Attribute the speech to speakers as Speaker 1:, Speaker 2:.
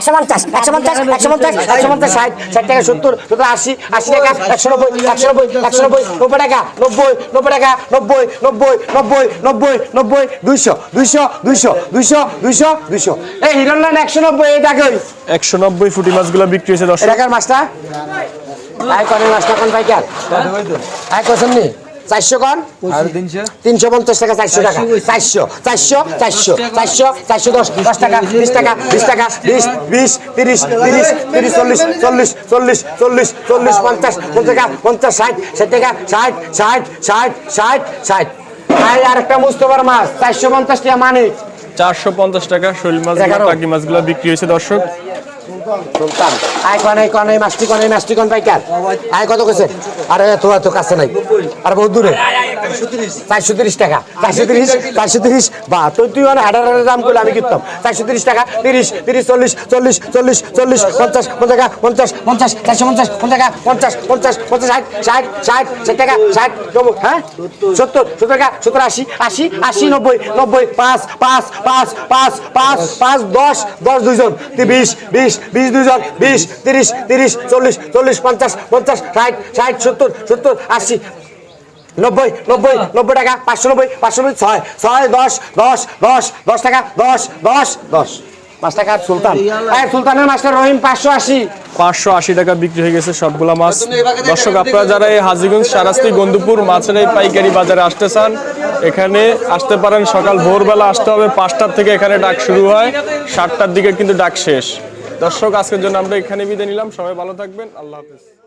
Speaker 1: 150 150 150 150 60 60 টাকা 70 70 80 80 টাকা 190 190 190 90 টাকা 90 90 টাকা 90 90 90 90 90 200 200 200 200 200 200 এই হিরণলাল 190 এই টাকা
Speaker 2: 190 ফুটি মাছগুলো বিক্রি হয়েছে দর্শক।
Speaker 1: টাকার মাছটা আই করে মাছটা কোন পাইকার আই কোছেন নি 400 কোন
Speaker 3: আর 300
Speaker 1: 350 টাকা 400 টাকা 400 400 400 400 410 10 টাকা 20 টাকা 20 টাকা 20 20 30 30 30 40 40 40 40 40 50 50 টাকা 50 60 60 টাকা 60 60 60 60 60 আই আরেকটা মুস্তফার মাছ 450 টাকা মানে
Speaker 2: 450 টাকা শৈল মাছগুলো টাকি মাছগুলো বিক্রি হয়েছে দর্শক।
Speaker 1: সুলতান আই কোন এই মাছটি কোন পাইকার আই কত কইছে আরে তো কাছে নাই আর বহুত দূরে 430 টাকা 430 বা তুই মানে হাডারের দাম কইলে আমি কিনতাম 430 টাকা 30 30 40 40 40 40 50 50 টাকা 50 50 450 50 টাকা 50 50 50 60 60 60 টাকা 60 হ্যাঁ 70 70 টাকা 70 80 80 80 90 90 5 5 5 5 5 5 10 10 দুইজন 20 20 20 দুইজন 20 30 30 40 40 50 50 60 60 70 70 80 90 90 90 টাকা 590 590 6 6 10 10 10 10 টাকা 10 10 10 5 টাকা সুলতান এই সুলতানের মাছটা রহিম 580
Speaker 2: 580 টাকা বিক্রি হয়ে গেছে সবগুলা মাছ। দর্শক আপনারা যারা এই হাজীগঞ্জ শারাস্তি গন্ধুপুর মাছের এই পাইকারি বাজারে আসতে চান এখানে আসতে পারেন। সকাল ভোরবেলা আসতে হবে 5টার থেকে এখানে ডাক শুরু হয়, 7টার দিকে কিন্তু ডাক শেষ। দর্শক আজকের জন্য আমরা এখানে বিদায় নিলাম, সবাই ভালো থাকবেন, আল্লাহ হাফেজ।